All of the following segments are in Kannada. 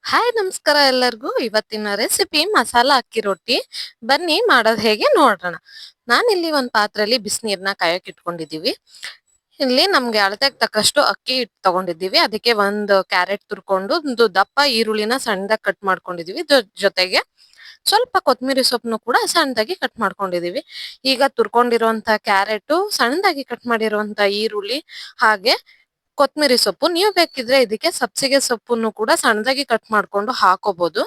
ಹಾಯ್ ನಮಸ್ಕಾರ ಎಲ್ಲರಿಗೂ. ಇವತ್ತಿನ ರೆಸಿಪಿ ಮಸಾಲಾ ಅಕ್ಕಿ ರೊಟ್ಟಿ. ಬನ್ನಿ ಮಾಡೋದು ಹೇಗೆ ನೋಡೋಣ. ನಾನಿಲ್ಲಿ ಒಂದು ಪಾತ್ರೆಯಲ್ಲಿ ಬಿಸಿನೀರನ್ನ ಕಾಯಕ್ಕೆ ಇಟ್ಕೊಂಡಿದ್ದೀವಿ. ಇಲ್ಲಿ ನಮ್ಗೆ ಅಳತೆಗೆ ತಕ್ಕಷ್ಟು ಅಕ್ಕಿ ಹಿಟ್ಟು ತಗೊಂಡಿದ್ದೀವಿ. ಅದಕ್ಕೆ ಒಂದು ಕ್ಯಾರೆಟ್ ತುರ್ಕೊಂಡು ಒಂದು ದಪ್ಪ ಈರುಳ್ಳಿನ ಸಣ್ಣದಾಗಿ ಕಟ್ ಮಾಡ್ಕೊಂಡಿದೀವಿ. ಜೊತೆಗೆ ಸ್ವಲ್ಪ ಕೊತ್ತಂಬರಿ ಸೊಪ್ಪನ್ನು ಕೂಡ ಸಣ್ಣದಾಗಿ ಕಟ್ ಮಾಡ್ಕೊಂಡಿದೀವಿ. ಈಗ ತುರ್ಕೊಂಡಿರುವಂತ ಕ್ಯಾರೆಟ್, ಸಣ್ಣದಾಗಿ ಕಟ್ ಮಾಡಿರುವಂತ ಈರುಳ್ಳಿ, ಹಾಗೆ ಕೊತ್ತಂಬರಿ ಸೊಪ್ಪು. ನೀವು ಬೇಕಿದ್ರೆ ಇದಕ್ಕೆ ಸಬ್ಸಿಗೆ ಸೊಪ್ಪನ್ನು ಕೂಡ ಸಣ್ಣದಾಗಿ ಕಟ್ ಮಾಡ್ಕೊಂಡು ಹಾಕೋಬಹುದು.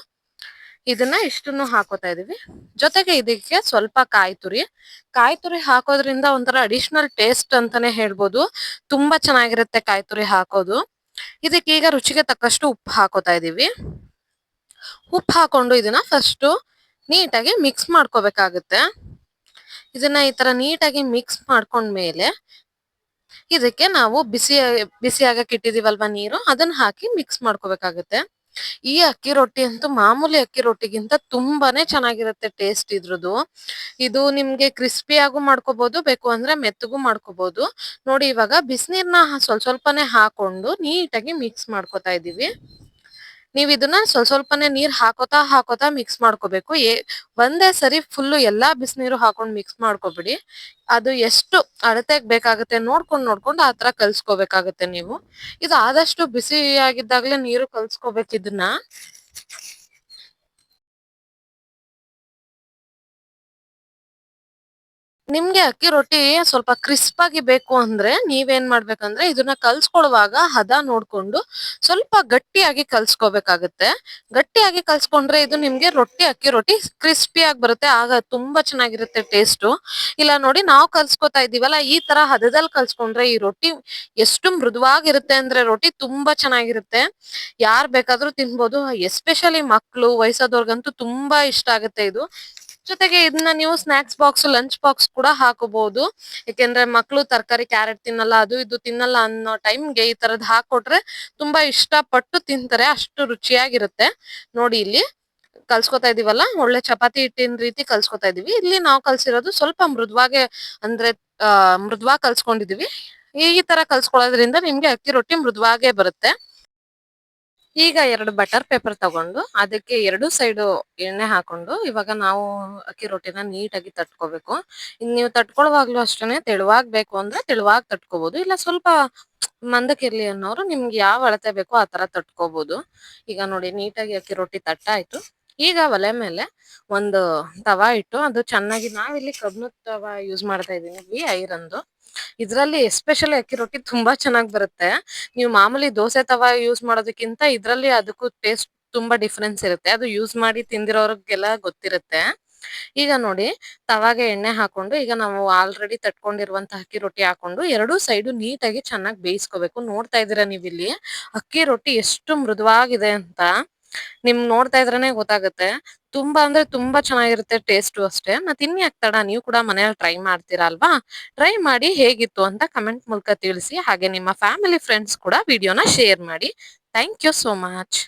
ಇದನ್ನ ಇಷ್ಟನ್ನು ಹಾಕೋತಾ ಇದೀವಿ. ಜೊತೆಗೆ ಇದಕ್ಕೆ ಸ್ವಲ್ಪ ಕಾಯಿ ತುರಿ ಹಾಕೋದ್ರಿಂದ ಒಂಥರ ಅಡಿಷನಲ್ ಟೇಸ್ಟ್ ಅಂತಾನೆ ಹೇಳ್ಬೋದು. ತುಂಬಾ ಚೆನ್ನಾಗಿರುತ್ತೆ ಕಾಯಿ ತುರಿ ಹಾಕೋದು. ಇದಕ್ಕೆ ಈಗ ರುಚಿಗೆ ತಕ್ಕಷ್ಟು ಉಪ್ಪು ಹಾಕೋತಾ ಇದೀವಿ. ಉಪ್ಪು ಹಾಕೊಂಡು ಇದನ್ನ ಫಸ್ಟ್ ನೀಟಾಗಿ ಮಿಕ್ಸ್ ಮಾಡ್ಕೋಬೇಕಾಗುತ್ತೆ. ಇದನ್ನ ಈ ತರ ನೀಟಾಗಿ ಮಿಕ್ಸ್ ಮಾಡ್ಕೊಂಡ್ಮೇಲೆ ಇದಕ್ಕೆ ನಾವು ಬಿಸಿ ಆಗಕ್ಕೆ ಇಟ್ಟಿದೀವಲ್ವಾ ನೀರು, ಅದನ್ನ ಹಾಕಿ ಮಿಕ್ಸ್ ಮಾಡ್ಕೋಬೇಕಾಗುತ್ತೆ. ಈ ಅಕ್ಕಿ ರೊಟ್ಟಿ ಅಂತೂ ಮಾಮೂಲಿ ಅಕ್ಕಿ ರೊಟ್ಟಿಗಿಂತ ತುಂಬಾನೇ ಚೆನ್ನಾಗಿರುತ್ತೆ ಟೇಸ್ಟ್ ಇದ್ರದ್ದು. ಇದು ನಿಮ್ಗೆ ಕ್ರಿಸ್ಪಿಯಾಗೂ ಮಾಡ್ಕೋಬಹುದು, ಬೇಕು ಅಂದ್ರೆ ಮೆತ್ತಗೂ ಮಾಡ್ಕೋಬಹುದು. ನೋಡಿ, ಇವಾಗ ಬಿಸಿನೀರ್ನ ಸ್ವಲ್ಪನೇ ಹಾಕೊಂಡು ನೀಟಾಗಿ ಮಿಕ್ಸ್ ಮಾಡ್ಕೋತಾ ಇದೀವಿ. ನೀವ್ ಇದನ್ನ ಸ್ವಲ್ಪನೇ ನೀರ್ ಹಾಕೋತಾ ಮಿಕ್ಸ್ ಮಾಡ್ಕೋಬೇಕು. ಒಂದೇ ಸರಿ ಫುಲ್ಲು ಎಲ್ಲಾ ಬಿಸಿನೀರು ಹಾಕೊಂಡ್ ಮಿಕ್ಸ್ ಮಾಡ್ಕೋಬಿಡಿ. ಅದು ಎಷ್ಟು ಅಳತೆಗ್ ಬೇಕಾಗುತ್ತೆ ನೋಡ್ಕೊಂಡು ಆತರ ಕಲ್ಸ್ಕೋಬೇಕಾಗತ್ತೆ ನೀವು. ಇದು ಆದಷ್ಟು ಬಿಸಿಯಾಗಿದ್ದಾಗ್ಲೇ ನೀರು ಕಲ್ಸ್ಕೋಬೇಕು ಇದನ್ನ. ನಿಮ್ಗೆ ಅಕ್ಕಿ ರೊಟ್ಟಿ ಸ್ವಲ್ಪ ಕ್ರಿಸ್ಪ್ ಆಗಿ ಬೇಕು ಅಂದ್ರೆ ನೀವೇನ್ ಮಾಡ್ಬೇಕಂದ್ರೆ ಇದನ್ನ ಕಲ್ಸ್ಕೊಳ್ಳುವಾಗ ಹದ ನೋಡ್ಕೊಂಡು ಸ್ವಲ್ಪ ಗಟ್ಟಿಯಾಗಿ ಕಲ್ಸ್ಕೋಬೇಕಾಗತ್ತೆ. ಗಟ್ಟಿಯಾಗಿ ಕಲ್ಸ್ಕೊಂಡ್ರೆ ಇದು ನಿಮ್ಗೆ ಅಕ್ಕಿ ರೊಟ್ಟಿ ಕ್ರಿಸ್ಪಿ ಆಗಿ ಬರುತ್ತೆ. ಆಗ ತುಂಬಾ ಚೆನ್ನಾಗಿರುತ್ತೆ ಟೇಸ್ಟ್. ಇಲ್ಲ ನೋಡಿ, ನಾವು ಕಲ್ಸ್ಕೊತಾ ಇದೀವಲ್ಲ, ಈ ತರ ಹದದಲ್ಲಿ ಕಲ್ಸ್ಕೊಂಡ್ರೆ ಈ ರೊಟ್ಟಿ ಎಷ್ಟು ಮೃದುವಾಗಿರುತ್ತೆ ಅಂದ್ರೆ ರೊಟ್ಟಿ ತುಂಬಾ ಚೆನ್ನಾಗಿರುತ್ತೆ. ಯಾರ್ ಬೇಕಾದ್ರೂ ತಿನ್ಬೋದು. ಎಸ್ಪೆಷಲಿ ಮಕ್ಳು, ವಯಸ್ಸಾದವ್ರಿಗಂತೂ ತುಂಬಾ ಇಷ್ಟ ಆಗುತ್ತೆ ಇದು. ಜೊತೆಗೆ ಇದನ್ನ ನೀವು ಸ್ನಾಕ್ಸ್ ಬಾಕ್ಸ್, ಲಂಚ್ ಬಾಕ್ಸ್ ಕೂಡ ಹಾಕೋಬಹುದು. ಯಾಕೆಂದ್ರೆ ಮಕ್ಳು ತರಕಾರಿ, ಕ್ಯಾರೆಟ್ ತಿನ್ನಲ್ಲ, ಅದು ಇದು ತಿನ್ನಲ್ಲ ಅನ್ನೋ ಟೈಮ್ಗೆ ಈ ತರದ್ ಹಾಕೊಟ್ರೆ ತುಂಬಾ ಇಷ್ಟ ಪಟ್ಟು ತಿಂತಾರೆ. ಅಷ್ಟು ರುಚಿಯಾಗಿರುತ್ತೆ. ನೋಡಿ, ಇಲ್ಲಿ ಕಲ್ಸ್ಕೊತಾ ಇದೀವಲ್ಲ, ಒಳ್ಳೆ ಚಪಾತಿ ಹಿಟ್ಟಿನ ರೀತಿ ಕಲ್ಸ್ಕೊತಾ ಇದೀವಿ. ಇಲ್ಲಿ ನಾವು ಕಲ್ಸಿರೋದು ಸ್ವಲ್ಪ ಮೃದುವಾಗೆ, ಅಂದ್ರೆ ಮೃದುವಾಗಿ ಕಲ್ಸ್ಕೊಂಡಿದೀವಿ. ಈ ತರ ಕಲ್ಸ್ಕೊಳ್ಳೋದ್ರಿಂದ ನಿಮ್ಗೆ ಅಕ್ಕಿ ರೊಟ್ಟಿ ಮೃದುವಾಗೇ ಬರುತ್ತೆ. ಈಗ 2 ಬಟರ್ ಪೇಪರ್ ತಗೊಂಡು ಅದಕ್ಕೆ 2 ಸೈಡು ಎಣ್ಣೆ ಹಾಕೊಂಡು ಇವಾಗ ನಾವು ಅಕ್ಕಿ ರೊಟ್ಟಿನ ನೀಟಾಗಿ ತಟ್ಕೋಬೇಕು. ಇನ್ನು ನೀವು ತಟ್ಕೊಳ್ಳುವಾಗ್ಲೂ ಅಷ್ಟೇನೆ ತೆಳುವಾಗ್ ಬೇಕು ಅಂದ್ರೆ ತೆಳುವಾಗ್ ತಟ್ಕೋಬಹುದು. ಇಲ್ಲ ಸ್ವಲ್ಪ ಮಂದಕ್ಕಿರ್ಲಿ ಅನ್ನೋರು ನಿಮ್ಗೆ ಯಾವ ಅಳತೆ ಬೇಕೋ ಆ ತರ ತಟ್ಕೋಬಹುದು. ಈಗ ನೋಡಿ, ನೀಟಾಗಿ ಅಕ್ಕಿ ರೊಟ್ಟಿ ತಟ್ಟಾಯ್ತು. ಈಗ ಒಲೆ ಮೇಲೆ ಒಂದು ತವಾ ಇಟ್ಟು ಅದು ಚೆನ್ನಾಗಿ, ನಾವಿಲ್ಲಿ ಕಬ್ಬಿಣದ ತವಾ ಯೂಸ್ ಮಾಡ್ತಾ ಇದೀನಿ, ಐರನ್ದು. ಇದ್ರಲ್ಲಿ ಎಸ್ಪೆಷಲಿ ಅಕ್ಕಿ ರೊಟ್ಟಿ ತುಂಬಾ ಚೆನ್ನಾಗ್ ಬರುತ್ತೆ. ನೀವು ಮಾಮೂಲಿ ದೋಸೆ ತವಾ ಯೂಸ್ ಮಾಡೋದಕ್ಕಿಂತ ಇದ್ರಲ್ಲಿ ಅದಕ್ಕೂ ಟೇಸ್ಟ್ ತುಂಬಾ ಡಿಫ್ರೆನ್ಸ್ ಇರುತ್ತೆ. ಅದು ಯೂಸ್ ಮಾಡಿ ತಿಂದಿರೋರ್ಗೆಲ್ಲ ಗೊತ್ತಿರುತ್ತೆ. ಈಗ ನೋಡಿ, ತವಾಗೆ ಎಣ್ಣೆ ಹಾಕೊಂಡು ಈಗ ನಾವು ಆಲ್ರೆಡಿ ತಟ್ಕೊಂಡಿರುವಂತಹ ಅಕ್ಕಿ ರೊಟ್ಟಿ ಹಾಕೊಂಡು 2 ಸೈಡು ನೀಟಾಗಿ ಚೆನ್ನಾಗಿ ಬೇಯಿಸ್ಕೋಬೇಕು. ನೋಡ್ತಾ ಇದೀರಾ ನೀವಿಲ್ಲಿ ಅಕ್ಕಿ ರೊಟ್ಟಿ ಎಷ್ಟು ಮೃದುವಾಗಿದೆ ಅಂತ. ನೋಡ್ತಾ ಇದ್ರೇನೆ ಗೊತ್ತಾಗುತ್ತೆ. ತುಂಬಾ ಅಂದ್ರೆ ತುಂಬಾ ಚೆನ್ನಾಗಿರುತ್ತೆ ಟೇಸ್ಟು ಅಷ್ಟೇ. ಮತ್ ಇನ್ಯಾಕ್ ತಡ, ನೀವು ಕೂಡ ಮನೇಲಿ ಟ್ರೈ ಮಾಡ್ತೀರಾ ಅಲ್ವಾ? ಟ್ರೈ ಮಾಡಿ ಹೇಗಿತ್ತು ಅಂತ ಕಮೆಂಟ್ ಮೂಲಕ ತಿಳಿಸಿ. ಹಾಗೆ ನಿಮ್ಮ ಫ್ಯಾಮಿಲಿ ಫ್ರೆಂಡ್ಸ್ ಕೂಡ ವಿಡಿಯೋನ ಶೇರ್ ಮಾಡಿ. Thank you so much.